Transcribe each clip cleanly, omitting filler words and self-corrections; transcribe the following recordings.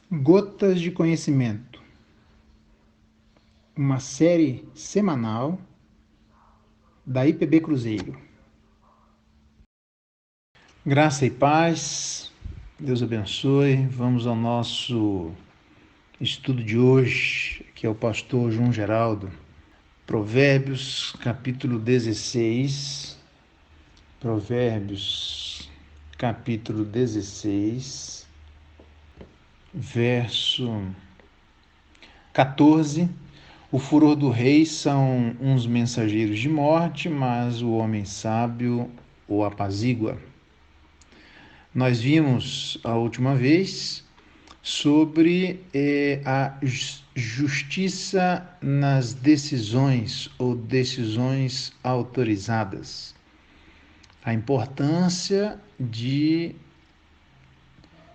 Gotas de Conhecimento, uma série semanal da IPB Cruzeiro. Graça e paz, Deus abençoe. Vamos ao nosso estudo de hoje, que é o pastor João Geraldo. Provérbios, capítulo 16. Provérbios, capítulo 16, verso 14. O furor do rei são uns mensageiros de morte, mas o homem sábio o apazigua. Nós vimos a última vez sobre a justiça nas decisões ou decisões autorizadas. A importância de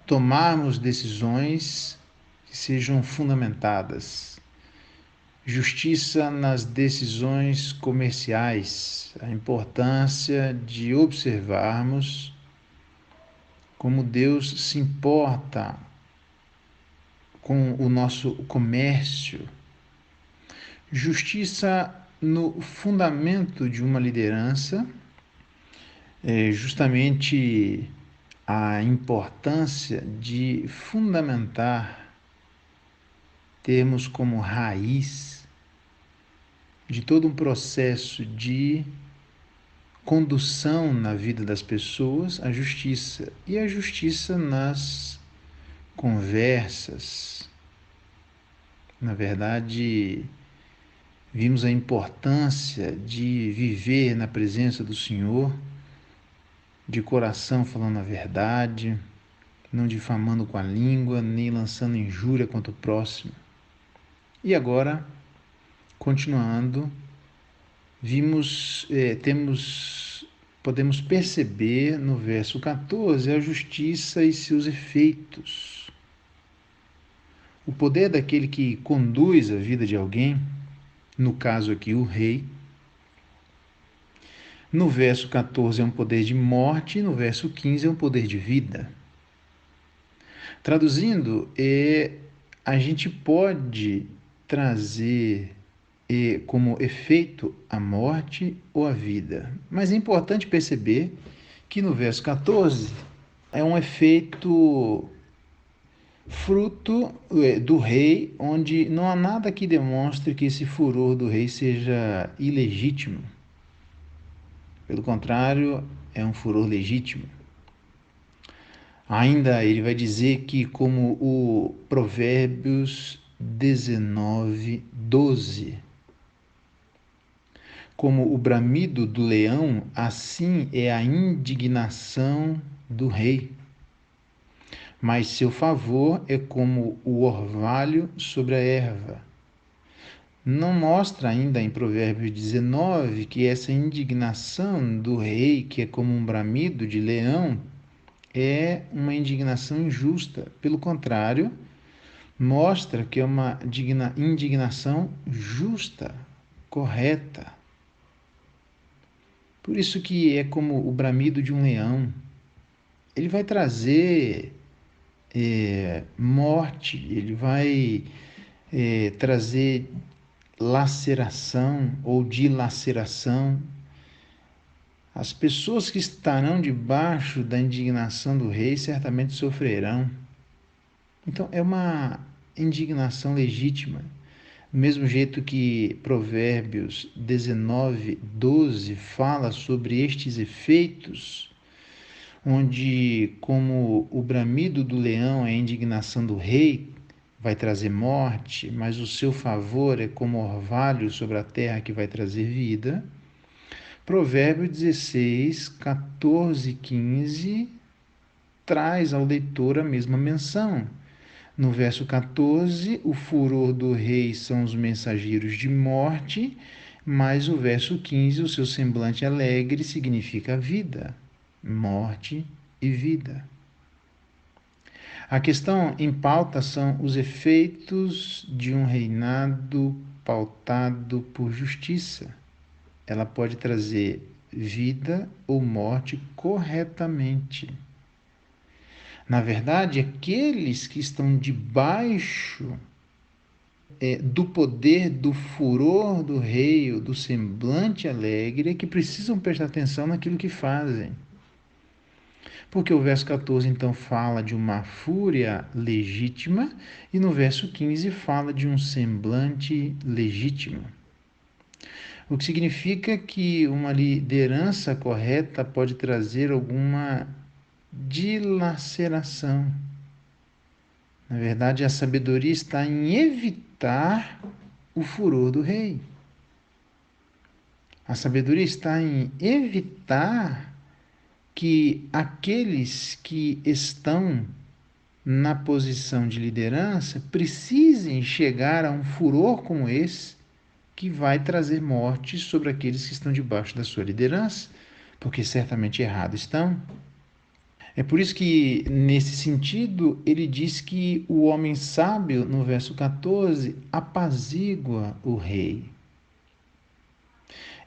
tomarmos decisões que sejam fundamentadas. Justiça nas decisões comerciais, a importância de observarmos como Deus se importa com o nosso comércio. Justiça no fundamento de uma liderança, justamente a importância de fundamentar, termos como raiz de todo um processo de condução na vida das pessoas, a justiça. E a justiça nas conversas. Na verdade, vimos a importância de viver na presença do Senhor, de coração falando a verdade, não difamando com a língua, nem lançando injúria contra o próximo. E agora, continuando, podemos perceber no verso 14 a justiça e seus efeitos. O poder daquele que conduz a vida de alguém, no caso aqui o rei. No verso 14 é um poder de morte e no verso 15 é um poder de vida. Traduzindo, a gente pode trazer como efeito a morte ou a vida. Mas é importante perceber que no verso 14 é um efeito fruto do rei, onde não há nada que demonstre que esse furor do rei seja ilegítimo. Pelo contrário, é um furor legítimo. Ainda ele vai dizer que, como o Provérbios 19, 12, como o bramido do leão, assim é a indignação do rei. Mas seu favor é como o orvalho sobre a erva. Não mostra ainda em Provérbios 19 que essa indignação do rei, que é como um bramido de leão, é uma indignação injusta. Pelo contrário, mostra que é uma indignação justa, correta. Por isso que é como o bramido de um leão. Ele vai trazer morte, ele vai trazer laceração ou dilaceração. As pessoas que estarão debaixo da indignação do rei certamente sofrerão. Então, é uma indignação legítima. Do mesmo jeito que Provérbios 19, 12 fala sobre estes efeitos, onde, como o bramido do leão é a indignação do rei, vai trazer morte, mas o seu favor é como orvalho sobre a terra que vai trazer vida. Provérbios 16, 14 e 15 traz ao leitor a mesma menção. No verso 14, o furor do rei são os mensageiros de morte, mas o verso 15, o seu semblante alegre significa vida, morte e vida. A questão em pauta são os efeitos de um reinado pautado por justiça. Ela pode trazer vida ou morte corretamente. Na verdade, aqueles que estão debaixo do poder do furor do rei, ou do semblante alegre, é que precisam prestar atenção naquilo que fazem. Porque o verso 14 então fala de uma fúria legítima e no verso 15 fala de um semblante legítimo. O que significa que uma liderança correta pode trazer alguma dilaceração. Na verdade, a sabedoria está em evitar o furor do rei. A sabedoria está em evitar que aqueles que estão na posição de liderança precisem chegar a um furor como esse, que vai trazer morte sobre aqueles que estão debaixo da sua liderança, porque certamente errado estão. É por isso que, nesse sentido, ele diz que o homem sábio, no verso 14, apazigua o rei.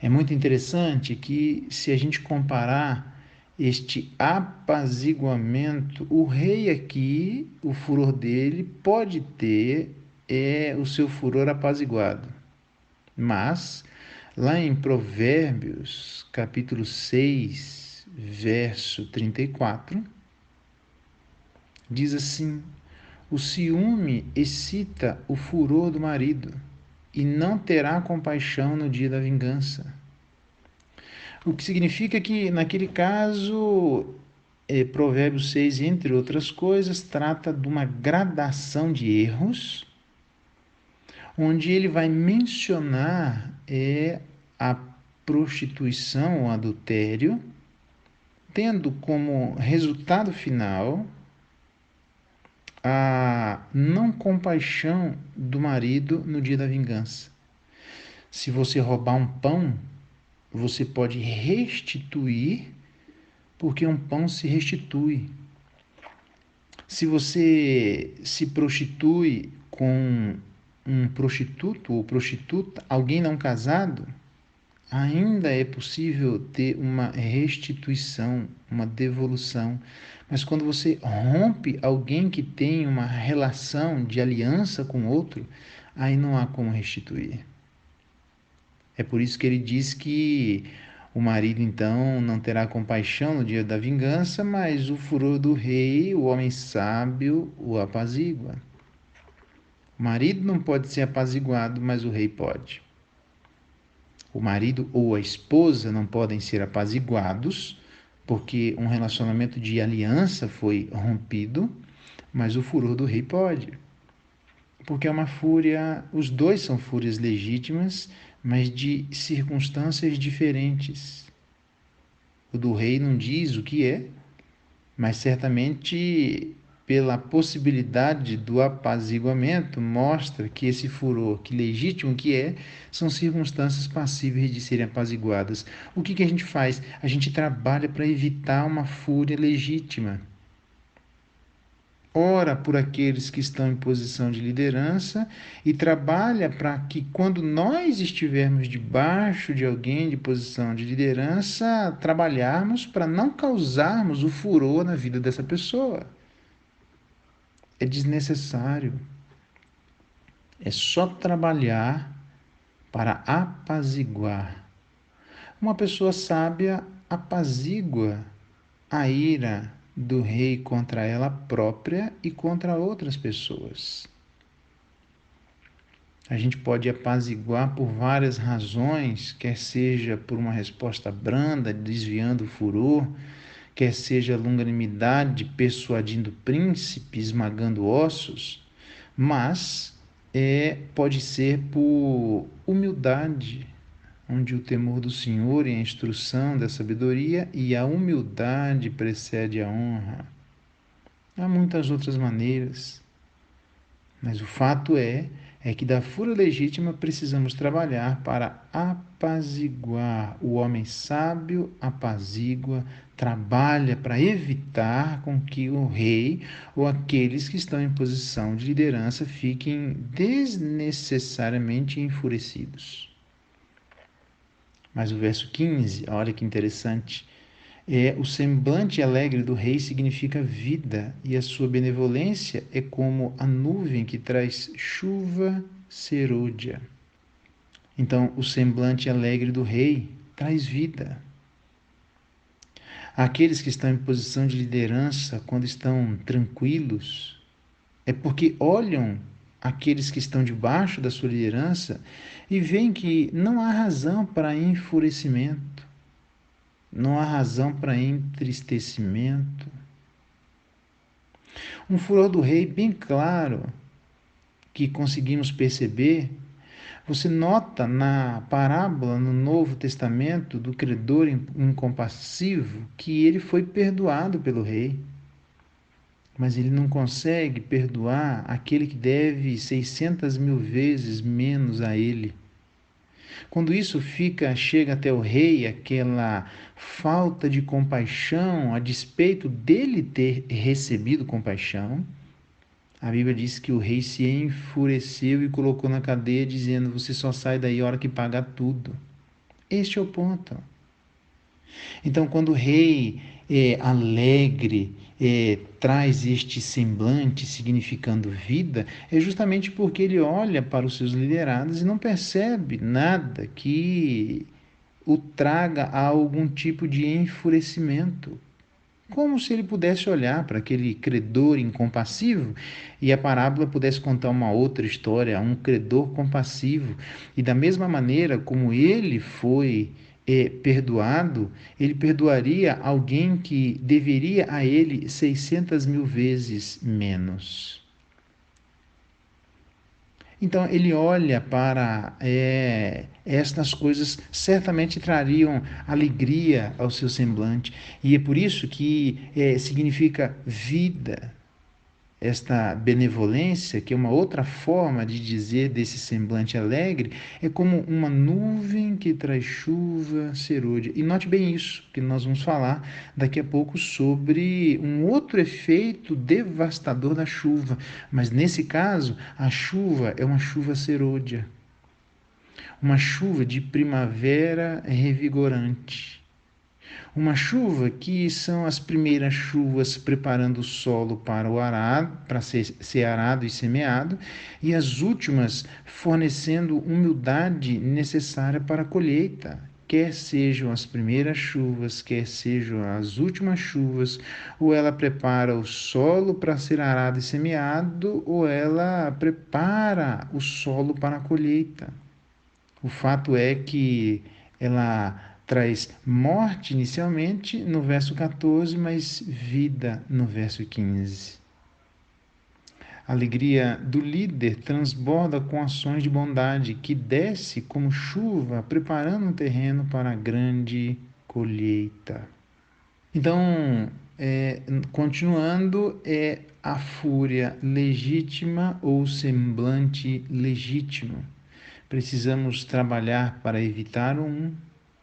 É muito interessante que, se a gente comparar este apaziguamento, o rei aqui, o furor dele pode ter o seu furor apaziguado. Mas, lá em Provérbios, capítulo 6, verso 34, diz assim: o ciúme excita o furor do marido, e não terá compaixão no dia da vingança. O que significa que, naquele caso, Provérbios 6, entre outras coisas, trata de uma gradação de erros, onde ele vai mencionar a prostituição, o adultério, tendo como resultado final a não compaixão do marido no dia da vingança. Se você roubar um pão, você pode restituir, porque um pão se restitui. Se você se prostitui com um prostituto ou prostituta, alguém não casado, ainda é possível ter uma restituição, uma devolução. Mas quando você rompe alguém que tem uma relação de aliança com outro, aí não há como restituir. É por isso que ele diz que o marido então não terá compaixão no dia da vingança, mas o furor do rei, o homem sábio, o apazigua. O marido não pode ser apaziguado, mas o rei pode. O marido ou a esposa não podem ser apaziguados, porque um relacionamento de aliança foi rompido, mas o furor do rei pode. Porque é uma fúria, os dois são fúrias legítimas, mas de circunstâncias diferentes. O do rei não diz o que é, mas certamente pela possibilidade do apaziguamento mostra que esse furor, que legítimo que é, são circunstâncias passíveis de serem apaziguadas. O que a gente faz? A gente trabalha para evitar uma fúria legítima. Ora por aqueles que estão em posição de liderança e trabalha para que, quando nós estivermos debaixo de alguém de posição de liderança, trabalharmos para não causarmos o furor na vida dessa pessoa. É desnecessário. É só trabalhar para apaziguar. Uma pessoa sábia apazigua a ira do rei contra ela própria e contra outras pessoas. A gente pode apaziguar por várias razões, quer seja por uma resposta branda, desviando o furor, quer seja longanimidade, persuadindo o príncipe, esmagando ossos, mas pode ser por humildade, onde o temor do Senhor e a instrução da sabedoria e a humildade precede a honra. Há muitas outras maneiras, mas o fato é que da fúria legítima precisamos trabalhar para apaziguar. O homem sábio apazigua, trabalha para evitar com que o rei ou aqueles que estão em posição de liderança fiquem desnecessariamente enfurecidos. Mas o verso 15, olha que interessante, O semblante alegre do rei significa vida, e a sua benevolência é como a nuvem que traz chuva serôdia. Então, o semblante alegre do rei traz vida. Aqueles que estão em posição de liderança, quando estão tranquilos, é porque olham aqueles que estão debaixo da sua liderança e veem que não há razão para enfurecimento, não há razão para entristecimento. Um furor do rei bem claro que conseguimos perceber, você nota na parábola no Novo Testamento do credor incompassivo que ele foi perdoado pelo rei, mas ele não consegue perdoar aquele que deve 600.000 vezes menos a ele. Quando isso chega até o rei, aquela falta de compaixão, a despeito dele ter recebido compaixão, a Bíblia diz que o rei se enfureceu e colocou na cadeia, dizendo: você só sai daí a hora que pagar tudo. Este é o ponto. Então, quando o rei alegre traz este semblante significando vida, é justamente porque ele olha para os seus liderados e não percebe nada que o traga a algum tipo de enfurecimento. Como se ele pudesse olhar para aquele credor incompassivo e a parábola pudesse contar uma outra história, um credor compassivo. E da mesma maneira como ele foi perdoado, ele perdoaria alguém que deveria a ele 600.000 vezes menos. Então ele olha para estas coisas, certamente trariam alegria ao seu semblante, e é por isso que significa vida. Esta benevolência, que é uma outra forma de dizer desse semblante alegre, é como uma nuvem que traz chuva serôdia. E note bem isso, que nós vamos falar daqui a pouco sobre um outro efeito devastador da chuva. Mas nesse caso, a chuva é uma chuva serôdia, uma chuva de primavera revigorante. Uma chuva que são as primeiras chuvas preparando o solo para o arado, para ser arado e semeado, e as últimas fornecendo umidade necessária para a colheita. Quer sejam as primeiras chuvas, quer sejam as últimas chuvas, ou ela prepara o solo para ser arado e semeado, ou ela prepara o solo para a colheita. O fato é que ela traz morte inicialmente no verso 14, mas vida no verso 15. A alegria do líder transborda com ações de bondade que desce como chuva, preparando o terreno para a grande colheita. Então, continuando, a fúria legítima ou semblante legítimo. Precisamos trabalhar para evitar um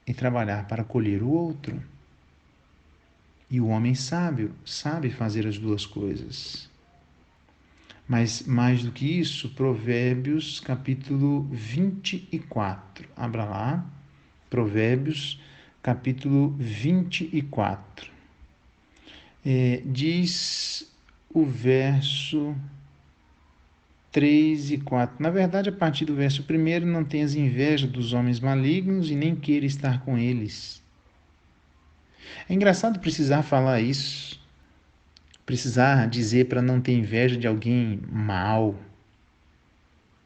e trabalhar para colher o outro. E o homem sábio sabe fazer as duas coisas. Mas mais do que isso, Provérbios capítulo 24. Abra lá, Provérbios capítulo 24. Diz o verso 3 e 4. Na verdade, a partir do verso 1, não tenhas inveja dos homens malignos e nem queira estar com eles. É engraçado precisar falar isso, precisar dizer para não ter inveja de alguém mau,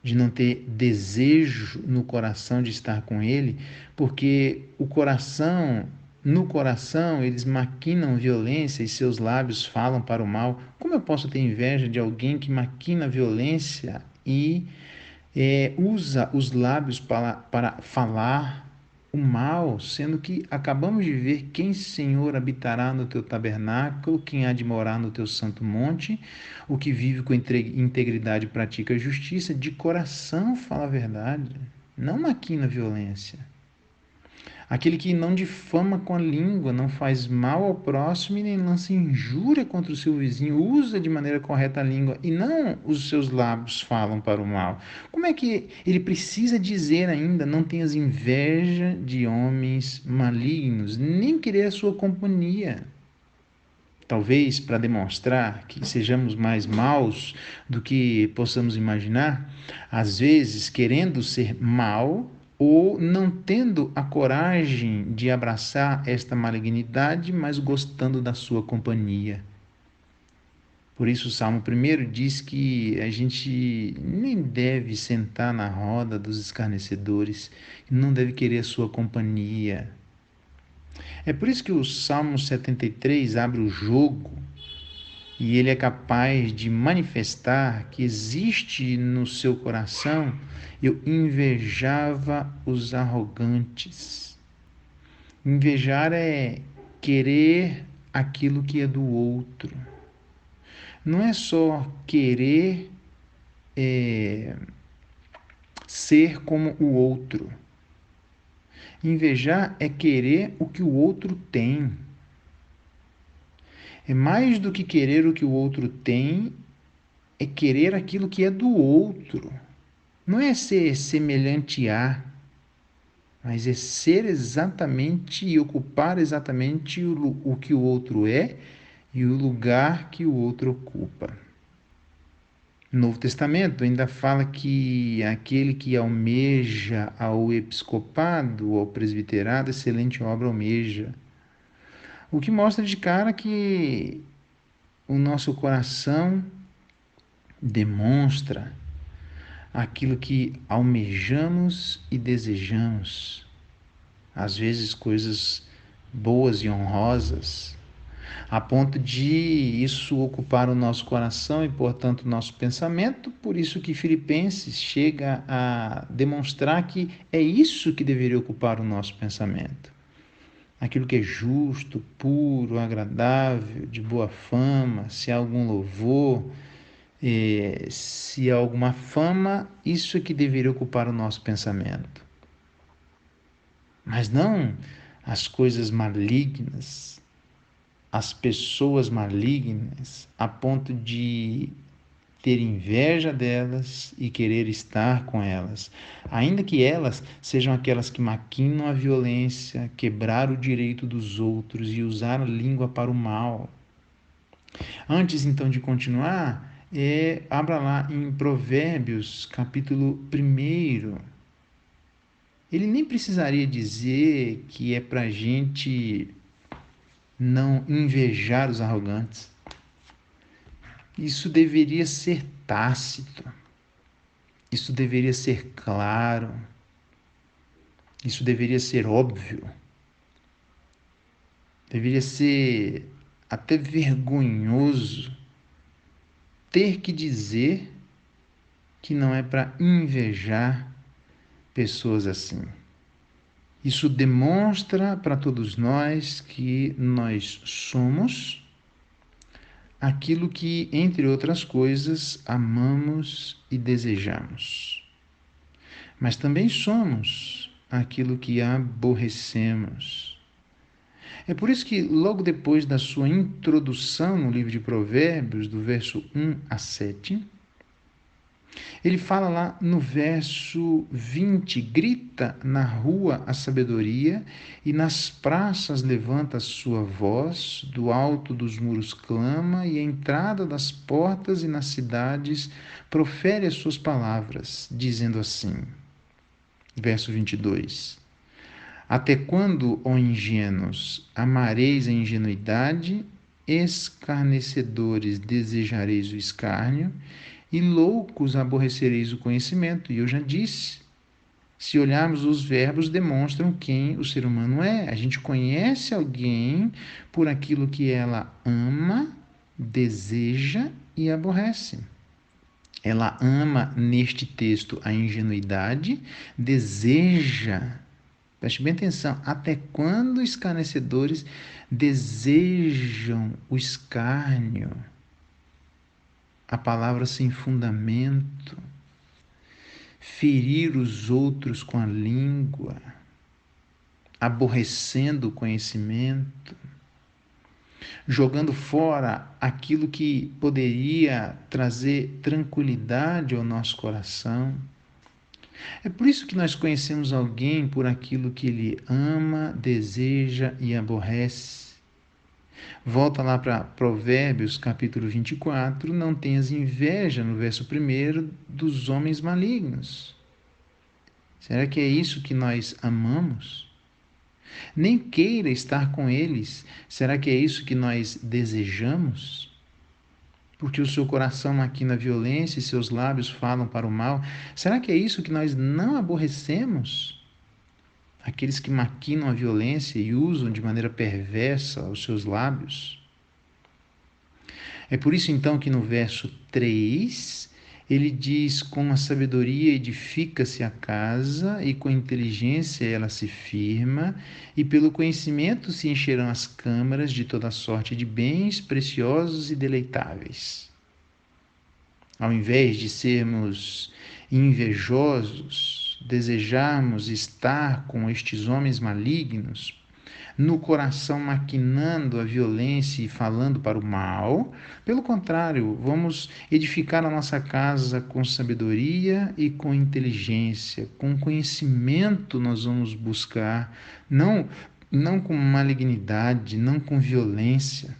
de não ter desejo no coração de estar com ele, porque no coração eles maquinam violência e seus lábios falam para o mal. Como eu posso ter inveja de alguém que maquina violência e usa os lábios para falar o mal, sendo que acabamos de ver quem, Senhor, habitará no teu tabernáculo, quem há de morar no teu santo monte, o que vive com integridade e pratica a justiça, de coração fala a verdade, não maquina violência. Aquele que não difama com a língua, não faz mal ao próximo e nem lança injúria contra o seu vizinho, usa de maneira correta a língua e não os seus lábios falam para o mal. Como é que ele precisa dizer ainda, não tenhas inveja de homens malignos, nem querer a sua companhia? Talvez para demonstrar que sejamos mais maus do que possamos imaginar, às vezes querendo ser mal ou não tendo a coragem de abraçar esta malignidade, mas gostando da sua companhia. Por isso o Salmo 1 diz que a gente nem deve sentar na roda dos escarnecedores, não deve querer a sua companhia. É por isso que o Salmo 73 abre o jogo e ele é capaz de manifestar que existe no seu coração: eu invejava os arrogantes. Invejar é querer aquilo que é do outro. Não é só querer ser como o outro. Invejar é querer o que o outro tem. É mais do que querer o que o outro tem, é querer aquilo que é do outro. Não é ser semelhante a, mas é ser exatamente e ocupar exatamente o que o outro é e o lugar que o outro ocupa. No Novo Testamento ainda fala que aquele que almeja ao episcopado ou ao presbiterado, excelente obra almeja. O que mostra de cara que o nosso coração demonstra aquilo que almejamos e desejamos. Às vezes coisas boas e honrosas, a ponto de isso ocupar o nosso coração e, portanto, o nosso pensamento. Por isso que Filipenses chega a demonstrar que é isso que deveria ocupar o nosso pensamento. Aquilo que é justo, puro, agradável, de boa fama, se há algum louvor, se há alguma fama, isso é que deveria ocupar o nosso pensamento. Mas não as coisas malignas, as pessoas malignas, a ponto de ter inveja delas e querer estar com elas, ainda que elas sejam aquelas que maquinam a violência, quebrar o direito dos outros e usar a língua para o mal. Antes então de continuar, abra lá em Provérbios, capítulo 1. Ele nem precisaria dizer que é para a gente não invejar os arrogantes. Isso deveria ser tácito. Isso deveria ser claro. Isso deveria ser óbvio. Deveria ser até vergonhoso ter que dizer que não é para invejar pessoas assim. Isso demonstra para todos nós que nós somos aquilo que, entre outras coisas, amamos e desejamos. Mas também somos aquilo que aborrecemos. É por isso que, logo depois da sua introdução no livro de Provérbios, do verso 1 a 7, ele fala lá no verso 20: grita na rua a sabedoria e nas praças levanta a sua voz, do alto dos muros clama e à entrada das portas e nas cidades profere as suas palavras, dizendo assim, verso 22: até quando, ó ingênuos, amareis a ingenuidade, escarnecedores desejareis o escárnio, e loucos aborrecereis o conhecimento. E eu já disse, se olharmos os verbos, demonstram quem o ser humano é. A gente conhece alguém por aquilo que ela ama, deseja e aborrece. Ela ama, neste texto, a ingenuidade, deseja. Preste bem atenção, até quando escarnecedores desejam o escárnio, a palavra sem fundamento, ferir os outros com a língua, aborrecendo o conhecimento, jogando fora aquilo que poderia trazer tranquilidade ao nosso coração. É por isso que nós conhecemos alguém por aquilo que ele ama, deseja e aborrece. Volta lá para Provérbios, capítulo 24, não tenhas inveja, no verso 1, dos homens malignos. Será que é isso que nós amamos? Nem queira estar com eles. Será que é isso que nós desejamos? Porque o seu coração maquina a violência e seus lábios falam para o mal. Será que é isso que nós não aborrecemos? Aqueles que maquinam a violência e usam de maneira perversa os seus lábios. É por isso então que no verso 3, ele diz: com a sabedoria edifica-se a casa, e com a inteligência ela se firma, e pelo conhecimento se encherão as câmaras de toda sorte de bens preciosos e deleitáveis. Ao invés de sermos invejosos, desejarmos estar com estes homens malignos, no coração maquinando a violência e falando para o mal. Pelo contrário, vamos edificar a nossa casa com sabedoria e com inteligência, com conhecimento nós vamos buscar, não com malignidade, não com violência.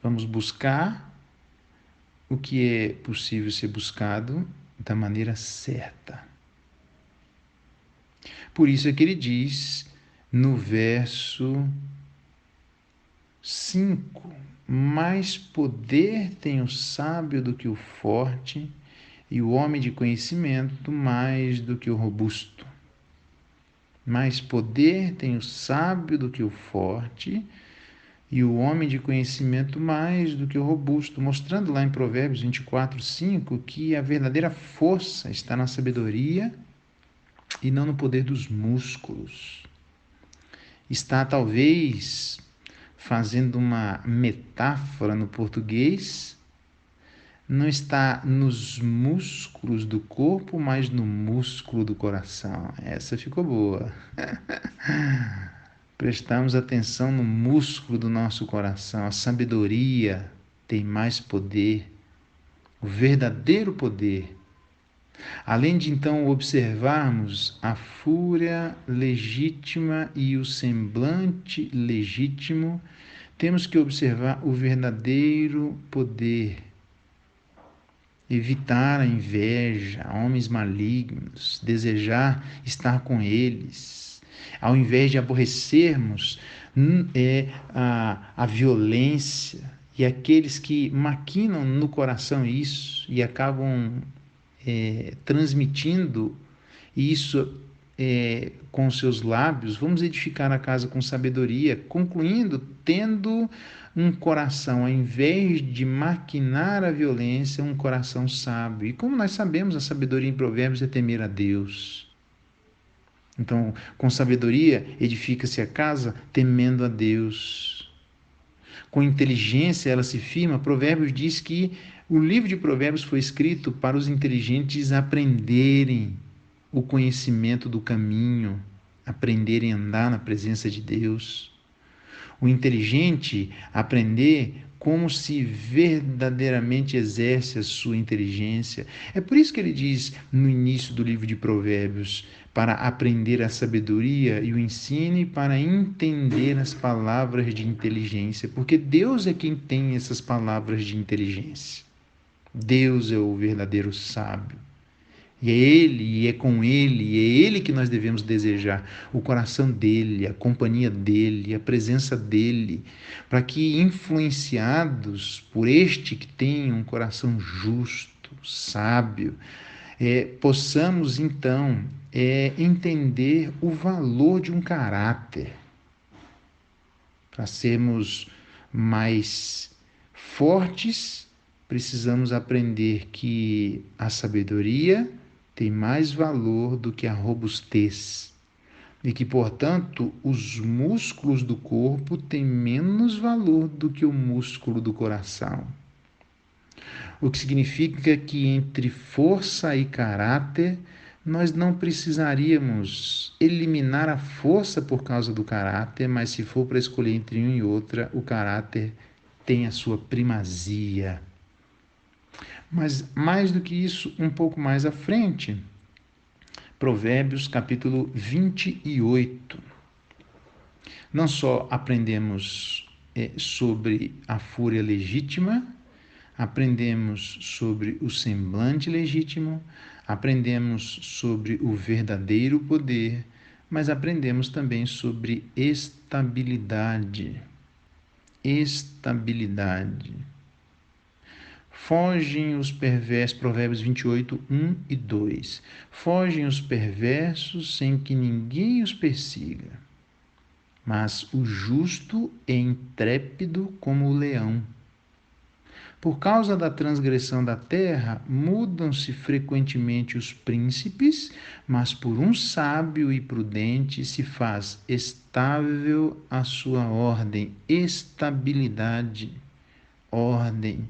Vamos buscar o que é possível ser buscado da maneira certa. Por isso é que ele diz no verso 5: mais poder tem o sábio do que o forte, e o homem de conhecimento mais do que o robusto. Mais poder tem o sábio do que o forte, e o homem de conhecimento mais do que o robusto, mostrando lá em Provérbios 24, 5, que a verdadeira força está na sabedoria e não no poder dos músculos. Está talvez fazendo uma metáfora no português, não está nos músculos do corpo, mas no músculo do coração. Essa ficou boa. Prestamos atenção no músculo do nosso coração. A sabedoria tem mais poder, o verdadeiro poder. Além de então observarmos a fúria legítima e o semblante legítimo, temos que observar o verdadeiro poder. Evitar a inveja, homens malignos, desejar estar com eles. Ao invés de aborrecermos a violência e aqueles que maquinam no coração isso e acabam transmitindo isso com seus lábios, vamos edificar a casa com sabedoria, concluindo, tendo um coração, ao invés de maquinar a violência, um coração sábio. E como nós sabemos, a sabedoria em Provérbios é temer a Deus. Então, com sabedoria, edifica-se a casa temendo a Deus. Com inteligência, ela se firma. Provérbios diz que o livro de Provérbios foi escrito para os inteligentes aprenderem o conhecimento do caminho, aprenderem a andar na presença de Deus. O inteligente aprender como se verdadeiramente exerce a sua inteligência. É por isso que ele diz no início do livro de Provérbios, para aprender a sabedoria e o ensino e para entender as palavras de inteligência, porque Deus é quem tem essas palavras de inteligência. Deus é o verdadeiro sábio. E é Ele, e é com Ele, e é Ele que nós devemos desejar, o coração dEle, a companhia dEle, a presença dEle, para que, influenciados por este que tem um coração justo, sábio, possamos, então, entender o valor de um caráter, para sermos mais fortes. Precisamos aprender que a sabedoria tem mais valor do que a robustez e que, portanto, os músculos do corpo têm menos valor do que o músculo do coração. O que significa que entre força e caráter nós não precisaríamos eliminar a força por causa do caráter, mas se for para escolher entre um e outra, o caráter tem a sua primazia. Mas mais do que isso, um pouco mais à frente, Provérbios capítulo 28. Não só aprendemos sobre a fúria legítima, aprendemos sobre o semblante legítimo, aprendemos sobre o verdadeiro poder, mas aprendemos também sobre estabilidade. Estabilidade. Fogem os perversos, Provérbios 28, 1 e 2. Fogem os perversos sem que ninguém os persiga, mas o justo é intrépido como o leão. Por causa da transgressão da terra, mudam-se frequentemente os príncipes, mas por um sábio e prudente se faz estável a sua ordem. Estabilidade, ordem.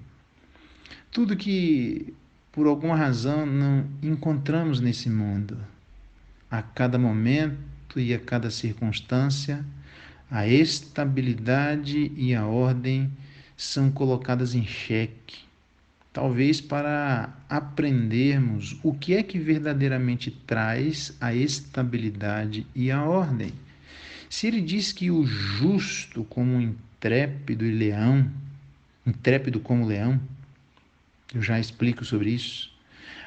Tudo que, por alguma razão, não encontramos nesse mundo. A cada momento e a cada circunstância, a estabilidade e a ordem são colocadas em xeque, talvez para aprendermos o que é que verdadeiramente traz a estabilidade e a ordem. Se ele diz que o justo como um intrépido como leão, eu já explico sobre isso,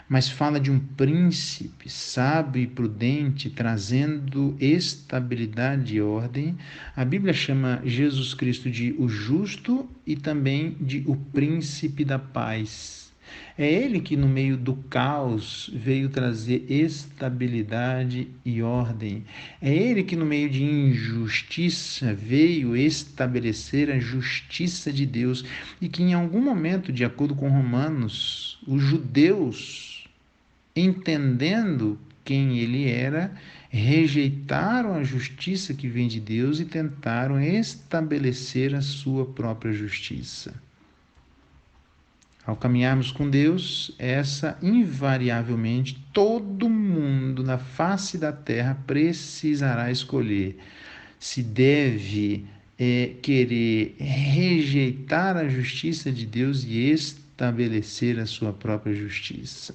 mas fala de um príncipe sábio e prudente, trazendo estabilidade e ordem. A Bíblia chama Jesus Cristo de o justo e também de o príncipe da paz. É ele que, no meio do caos, veio trazer estabilidade e ordem. É ele que, no meio de injustiça, veio estabelecer a justiça de Deus. E que, em algum momento, de acordo com Romanos, os judeus, entendendo quem ele era, rejeitaram a justiça que vem de Deus e tentaram estabelecer a sua própria justiça. Ao caminharmos com Deus, essa invariavelmente todo mundo na face da terra precisará escolher se deve querer rejeitar a justiça de Deus e estabelecer a sua própria justiça.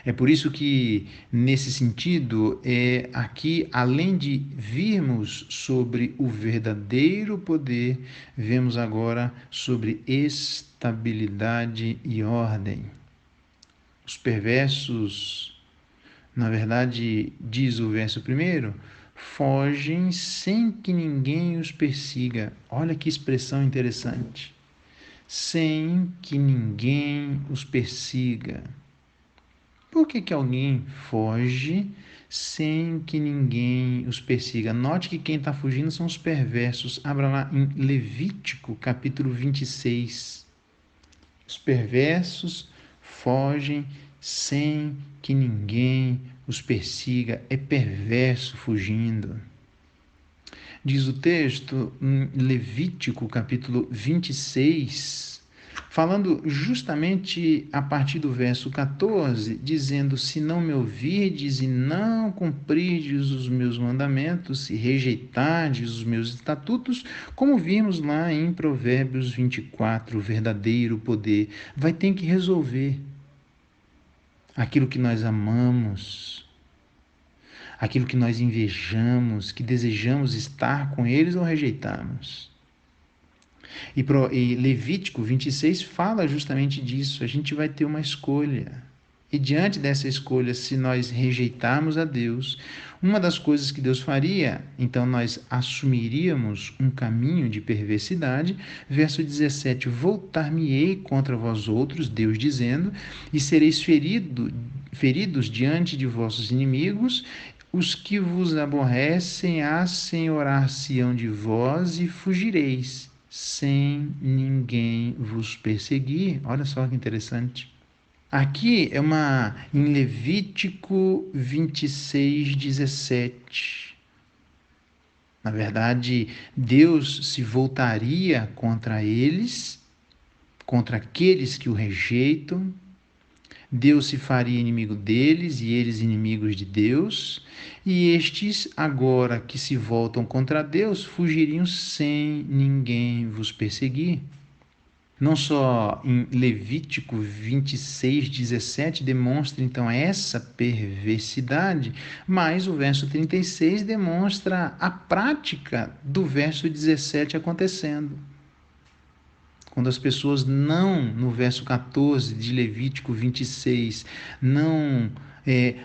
É por isso que, nesse sentido, aqui, além de virmos sobre o verdadeiro poder, vemos agora sobre estabilidade e ordem. Os perversos, na verdade, diz o verso 1, fogem sem que ninguém os persiga. Olha que expressão interessante. Sem que ninguém os persiga. Por que alguém foge sem que ninguém os persiga? Note que quem está fugindo são os perversos. Abra lá em Levítico, capítulo 26. Os perversos fogem sem que ninguém os persiga. É perverso fugindo. Diz o texto, em Levítico, capítulo 26, falando justamente a partir do verso 14, dizendo: se não me ouvirdes e não cumprirdes os meus mandamentos, se rejeitardes os meus estatutos, como vimos lá em Provérbios 24, o verdadeiro poder vai ter que resolver aquilo que nós amamos, aquilo que nós invejamos, que desejamos estar com eles ou rejeitamos. E Levítico 26 fala justamente disso. A gente vai ter uma escolha. E diante dessa escolha, se nós rejeitarmos a Deus, uma das coisas que Deus faria, então nós assumiríamos um caminho de perversidade. Verso 17, voltar-me-ei contra vós outros, Deus dizendo, e sereis feridos diante de vossos inimigos, os que vos aborrecem assenhorar-se-ão de vós e fugireis, sem ninguém vos perseguir. Olha só que interessante. Aqui é em Levítico 26, 17. Na verdade, Deus se voltaria contra eles, contra aqueles que o rejeitam, Deus se faria inimigo deles e eles inimigos de Deus, e estes, agora que se voltam contra Deus, fugiriam sem ninguém vos perseguir. Não só em Levítico 26:17 demonstra então essa perversidade, mas o verso 36 demonstra a prática do verso 17 acontecendo. Quando as pessoas não, no verso 14 de Levítico 26, não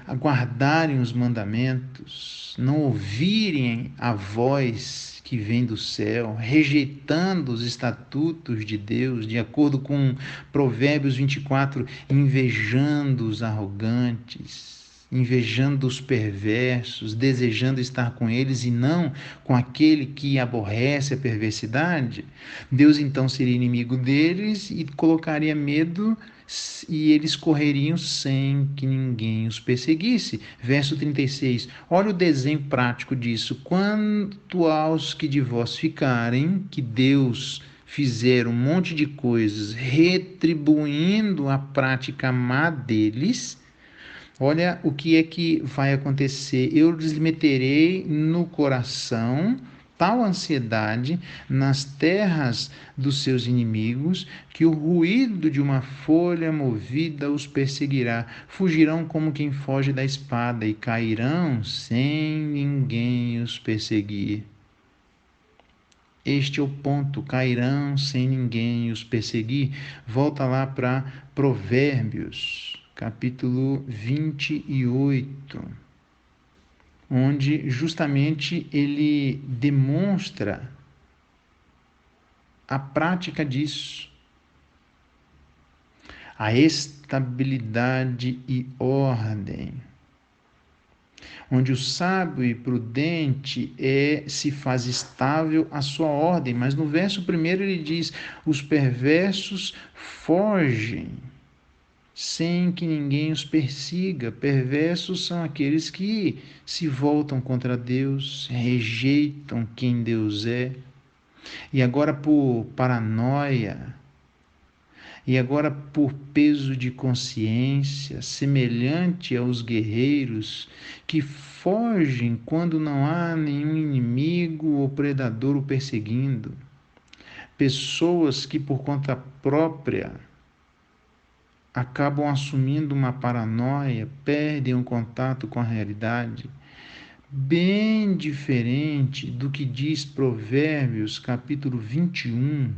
aguardarem os mandamentos, não ouvirem a voz que vem do céu, rejeitando os estatutos de Deus, de acordo com Provérbios 24, invejando os arrogantes, invejando os perversos, desejando estar com eles e não com aquele que aborrece a perversidade, Deus então seria inimigo deles e colocaria medo e eles correriam sem que ninguém os perseguisse. Verso 36, olha o desenho prático disso. Quanto aos que de vós ficarem, que Deus fizer um monte de coisas, retribuindo a prática má deles, olha o que é que vai acontecer. Eu lhes meterei no coração tal ansiedade nas terras dos seus inimigos, que o ruído de uma folha movida os perseguirá. Fugirão como quem foge da espada e cairão sem ninguém os perseguir. Este é o ponto, cairão sem ninguém os perseguir. Volta lá para Provérbios, capítulo 28, onde justamente ele demonstra a prática disso, a estabilidade e ordem, onde o sábio e prudente se faz estável a sua ordem, mas no verso 1 ele diz, os perversos fogem sem que ninguém os persiga. Perversos são aqueles que se voltam contra Deus, rejeitam quem Deus é. E agora por paranoia, e agora por peso de consciência, semelhante aos guerreiros que fogem quando não há nenhum inimigo ou predador o perseguindo. Pessoas que por conta própria acabam assumindo uma paranoia, perdem o contato com a realidade, bem diferente do que diz Provérbios, capítulo 21,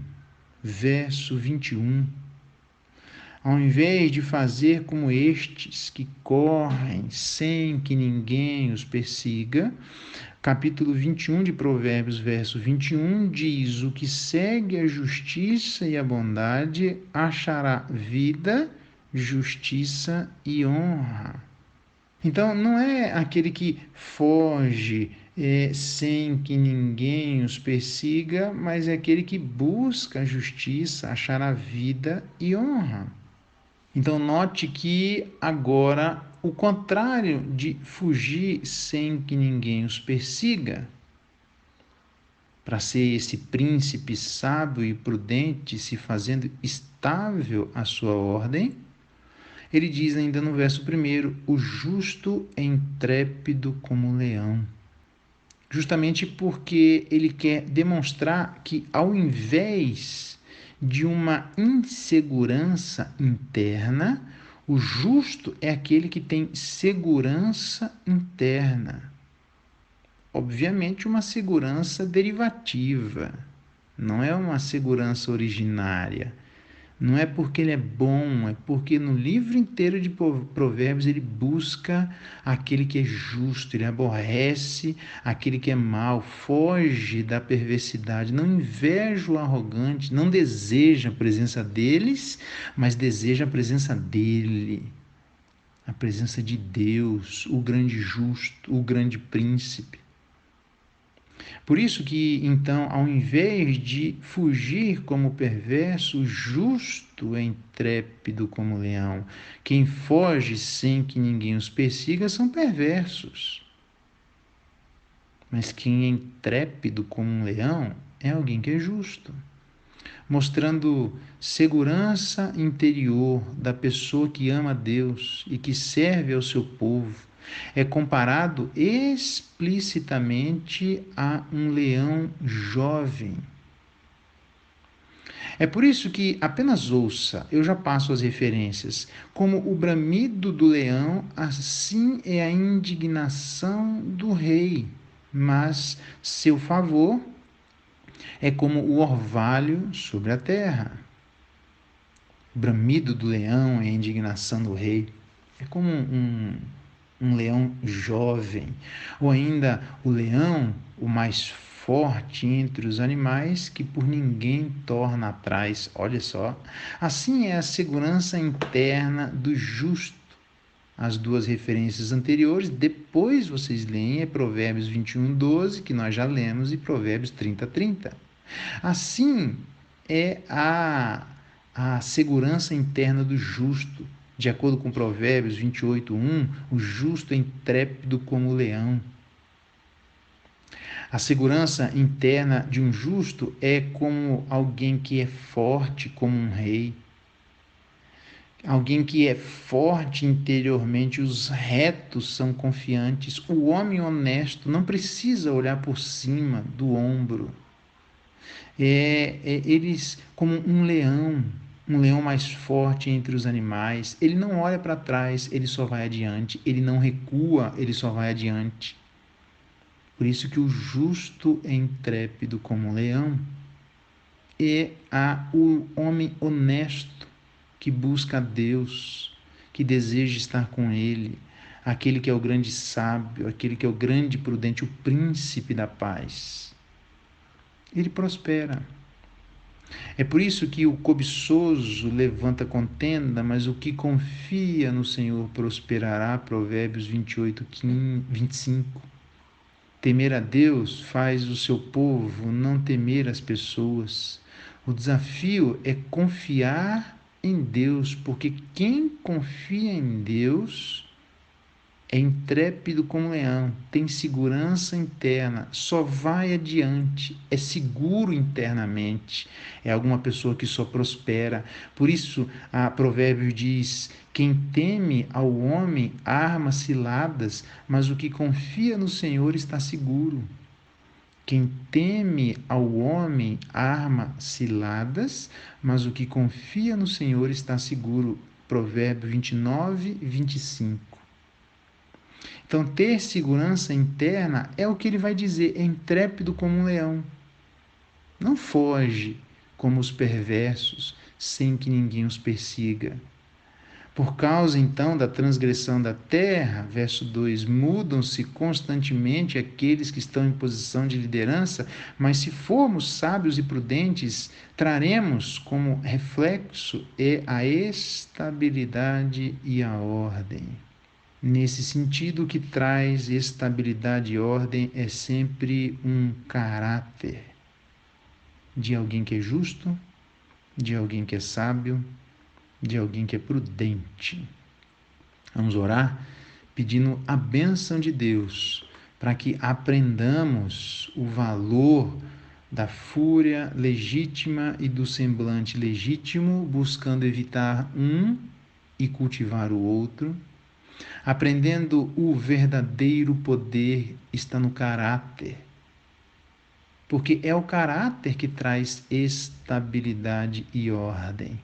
verso 21. Ao invés de fazer como estes que correm sem que ninguém os persiga, capítulo 21 de Provérbios, verso 21, diz: o que segue a justiça e a bondade achará vida, justiça e honra. Então, não é aquele que foge sem que ninguém os persiga, mas é aquele que busca a justiça, achará vida e honra. Então, note que agora o contrário de fugir sem que ninguém os persiga, para ser esse príncipe sábio e prudente, se fazendo estável a sua ordem, ele diz ainda no verso 1, o justo é intrépido como um leão. Justamente porque ele quer demonstrar que ao invés de uma insegurança interna, o justo é aquele que tem segurança interna. Obviamente uma segurança derivativa, não é uma segurança originária. Não é porque ele é bom, é porque no livro inteiro de Provérbios ele busca aquele que é justo, ele aborrece aquele que é mau, foge da perversidade, não inveja o arrogante, não deseja a presença deles, mas deseja a presença dele, a presença de Deus, o grande justo, o grande príncipe. Por isso que, então, ao invés de fugir como perverso, o justo é intrépido como leão. Quem foge sem que ninguém os persiga são perversos. Mas quem é intrépido como um leão é alguém que é justo. mostrando segurança interior da pessoa que ama a Deus e que serve ao seu povo, é comparado explicitamente a um leão jovem. É por isso que apenas ouça, eu já passo as referências. Como o bramido do leão, assim é a indignação do rei, mas seu favor é como o orvalho sobre a terra. O bramido do leão é a indignação do rei. É como um leão jovem, ou ainda o leão, o mais forte entre os animais, que por ninguém torna atrás. Olha só, assim é a segurança interna do justo. As duas referências anteriores, depois vocês leem Provérbios 21:12, que nós já lemos, e Provérbios 30:30. Assim é a segurança interna do justo. De acordo com Provérbios 28:1, o justo é intrépido como o leão. A segurança interna de um justo é como alguém que é forte como um rei. Alguém que é forte interiormente, os retos são confiantes. O homem honesto não precisa olhar por cima do ombro. Eles como um leão mais forte entre os animais. Ele não olha para trás, ele só vai adiante. Ele não recua, ele só vai adiante. Por isso que o justo é intrépido como um leão. E há o homem honesto que busca a Deus, que deseja estar com Ele, aquele que é o grande sábio, aquele que é o grande prudente, o príncipe da paz. Ele prospera. É por isso que o cobiçoso levanta contenda, mas o que confia no Senhor prosperará. Provérbios 28:25. Temer a Deus faz o seu povo não temer as pessoas. O desafio é confiar em Deus, porque quem confia em Deus é intrépido como um leão, tem segurança interna, só vai adiante, é seguro internamente, é alguma pessoa que só prospera. Por isso, a Provérbio diz: quem teme ao homem arma ciladas, mas o que confia no Senhor está seguro. Quem teme ao homem arma ciladas, mas o que confia no Senhor está seguro. Provérbio 29:25. Então, ter segurança interna é o que ele vai dizer, é intrépido como um leão. Não foge como os perversos, sem que ninguém os persiga. Por causa, então, da transgressão da terra, verso 2, mudam-se constantemente aqueles que estão em posição de liderança, mas se formos sábios e prudentes, traremos como reflexo a estabilidade e a ordem. Nesse sentido, o que traz estabilidade e ordem é sempre um caráter de alguém que é justo, de alguém que é sábio, de alguém que é prudente. Vamos orar pedindo a bênção de Deus para que aprendamos o valor da fúria legítima e do semblante legítimo, buscando evitar um e cultivar o outro. Aprendendo o verdadeiro poder está no caráter, porque é o caráter que traz estabilidade e ordem.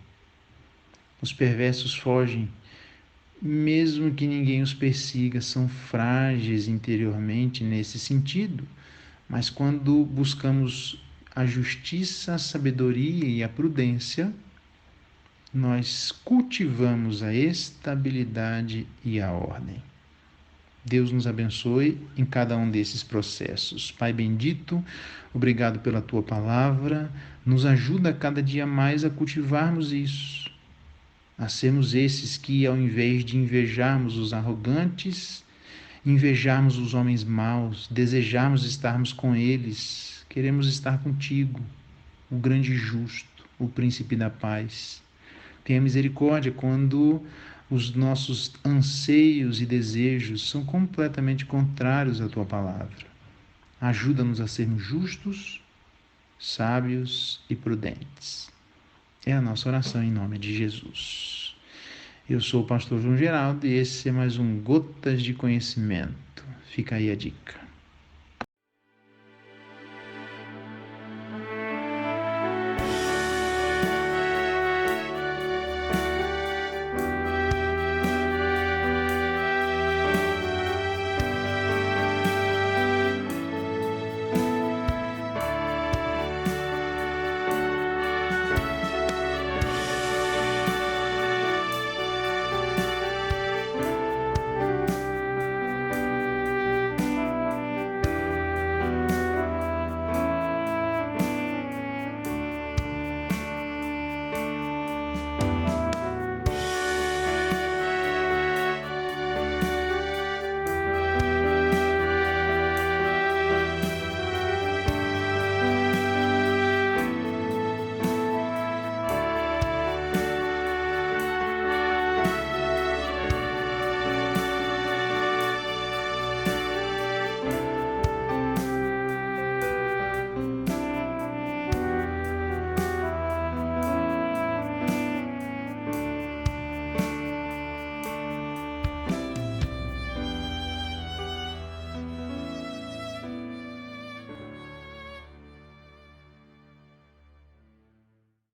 Os perversos fogem, mesmo que ninguém os persiga, são frágeis interiormente nesse sentido, mas quando buscamos a justiça, a sabedoria e a prudência, nós cultivamos a estabilidade e a ordem. Deus nos abençoe em cada um desses processos. Pai bendito, obrigado pela tua palavra. Nos ajuda cada dia mais a cultivarmos isso, a sermos esses que, ao invés de invejarmos os arrogantes, invejarmos os homens maus, desejarmos estarmos com eles, queremos estar contigo, o grande justo, o príncipe da paz. Tenha misericórdia quando os nossos anseios e desejos são completamente contrários à tua palavra. Ajuda-nos a sermos justos, sábios e prudentes. É a nossa oração em nome de Jesus. Eu sou o pastor João Geraldo e esse é mais um Gotas de Conhecimento. Fica aí a dica.